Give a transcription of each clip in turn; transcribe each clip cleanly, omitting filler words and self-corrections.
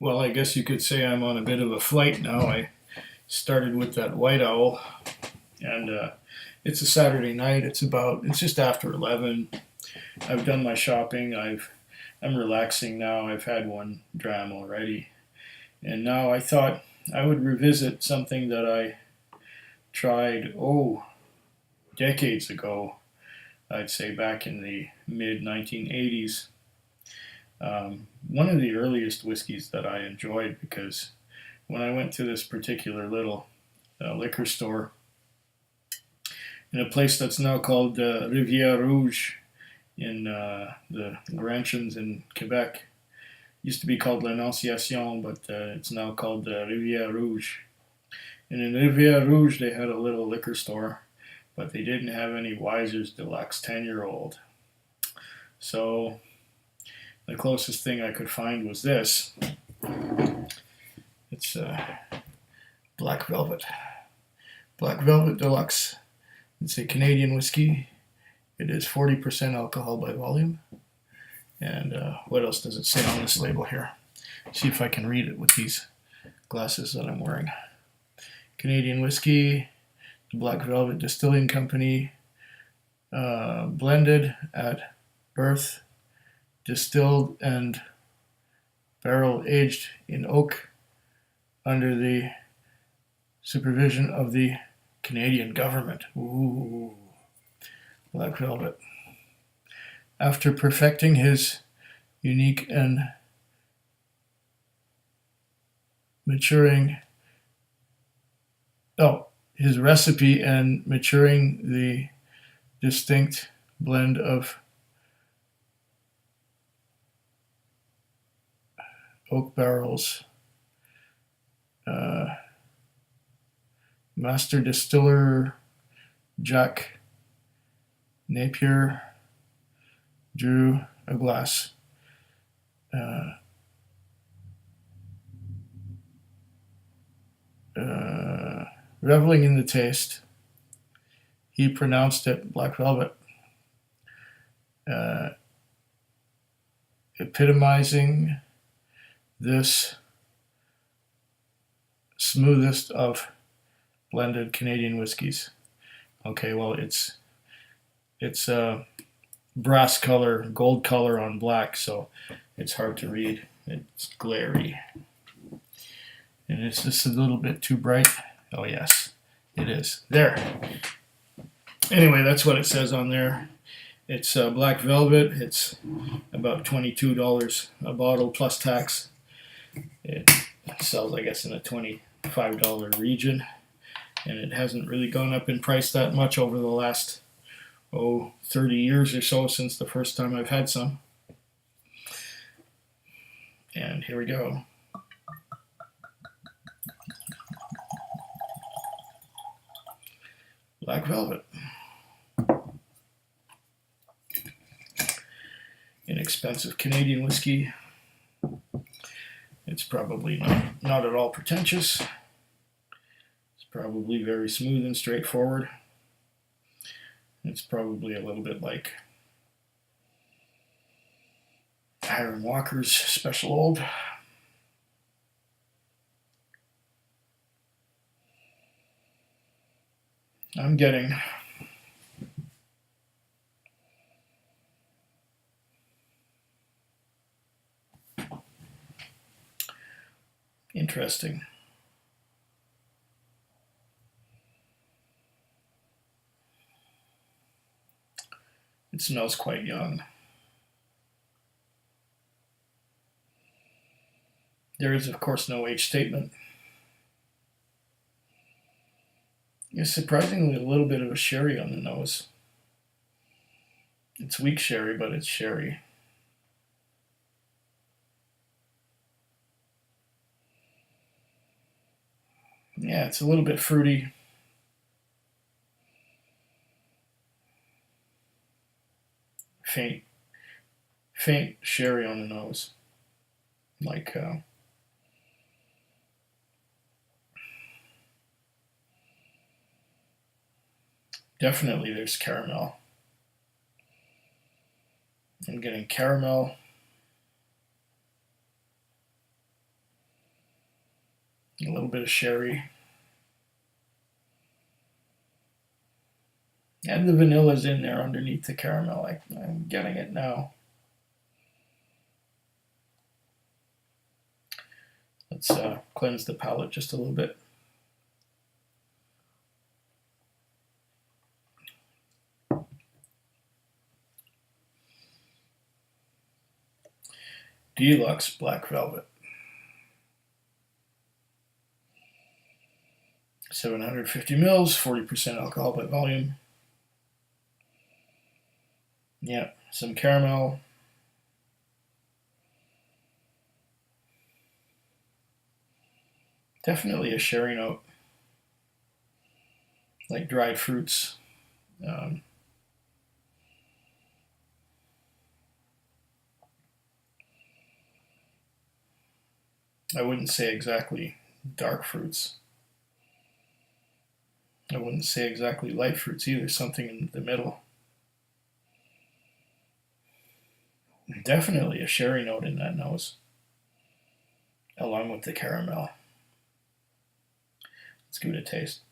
Well, I guess you could say I'm on a bit of a flight now. I started with that white owl, and it's a Saturday night. It's just after 11. I've done my shopping. I'm relaxing now. I've had one dram already, and now I thought I would revisit something that I tried decades ago. I'd say back in the mid 1980s. One of the earliest whiskeys that I enjoyed because when I went to this particular little liquor store in a place that's now called Rivière Rouge in the Laurentians in Quebec. Used to be called L'Annonciation, but it's now called Rivière Rouge. And in Rivière Rouge, they had a little liquor store, but they didn't have any Weiser's Deluxe 10-year-old. So the closest thing I could find was this. It's Black Velvet. Black Velvet Deluxe. It's a Canadian whiskey. It is 40% alcohol by volume. And what else does it say on this label here? See if I can read it with these glasses that I'm wearing. Canadian whiskey, the Black Velvet Distilling Company, blended at birth, distilled and barrel aged in oak under the supervision of the Canadian government. Ooh, Black Velvet. After perfecting his unique and his recipe and maturing the distinct blend of oak barrels, master distiller Jack Napier drew a glass. Reveling in the taste, he pronounced it Black Velvet, epitomizing this smoothest of blended Canadian whiskeys. Okay, well, it's brass color, gold color on black, so it's hard to read. It's glary. And it's just a little bit too bright. Oh, yes, it is. There. Anyway, that's what it says on there. It's Black Velvet. It's about $22 a bottle plus tax. It sells, I guess, in a $25 region. And it hasn't really gone up in price that much over the last 30 years or so since the first time I've had some. And here we go. Black Velvet. Inexpensive Canadian whiskey. It's probably not at all pretentious. It's probably very smooth and straightforward. It's probably a little bit like Hiram Walker's Special Old. I'm getting interesting. It smells quite young. There is, of course, no age statement. It's surprisingly a little bit of a sherry on the nose. It's weak sherry, but it's sherry. Yeah, it's a little bit fruity. Faint sherry on the nose. Like definitely there's caramel. I'm getting caramel. A little bit of sherry. And the vanilla's in there underneath the caramel. I'm getting it now. Let's cleanse the palate just a little bit. Deluxe Black Velvet. 750 mils, 40% alcohol by volume. Yeah, some caramel. Definitely a sherry note, like dried fruits. I wouldn't say exactly dark fruits. I wouldn't say exactly light fruits either, something in the middle. Definitely a sherry note in that nose, along with the caramel. Let's give it a taste.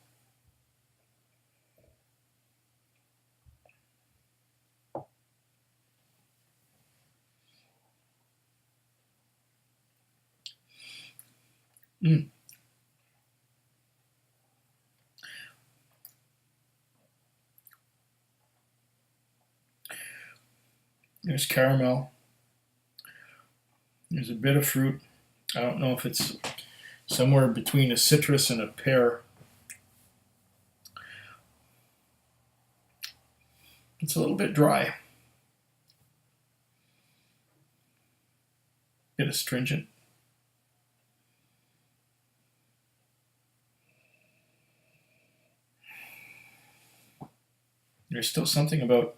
There's caramel. There's a bit of fruit. I don't know if it's somewhere between a citrus and a pear. It's a little bit dry. Bit astringent. There's still something about,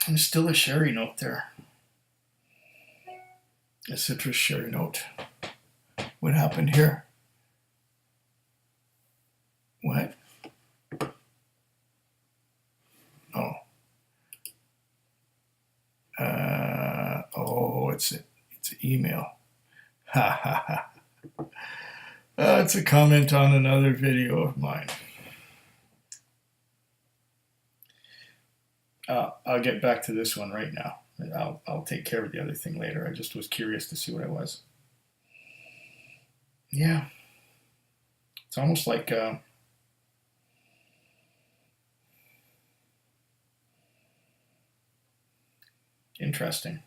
there's still a sherry note there. A citrus sherry note. What happened here? What? Oh. Oh, it's an email. Ha ha ha. It's a comment on another video of mine. I'll get back to this one right now. I'll take care of the other thing later. I just was curious to see what it was. Yeah. It's almost like interesting.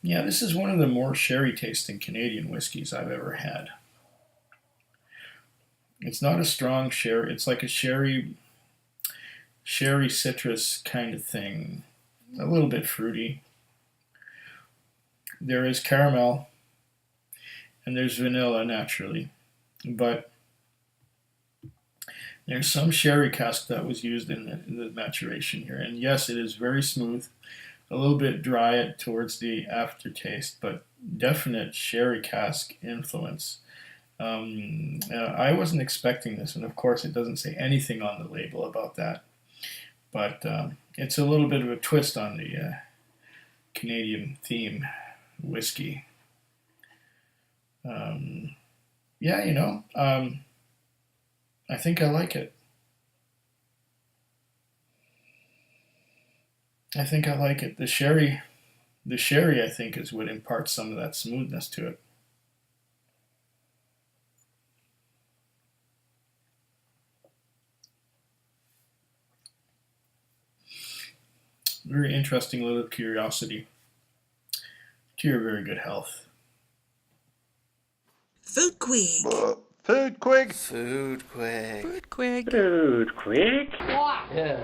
Yeah, this is one of the more sherry tasting Canadian whiskeys I've ever had. It's not a strong sherry. It's like a sherry citrus kind of thing. A little bit fruity. There is caramel and there's vanilla naturally, but there's some sherry cask that was used in the maturation here. And yes, it is very smooth. A little bit dry towards the aftertaste, but definite sherry cask influence. I wasn't expecting this, and of course it doesn't say anything on the label about that, but it's a little bit of a twist on the Canadian theme whiskey. Yeah, you know, I think I like it. I think I like it. The sherry, I think, is what imparts some of that smoothness to it. Very interesting little curiosity to your very good health. Food quick. Food quick. Food quick. Food quick. Food quick. Yeah.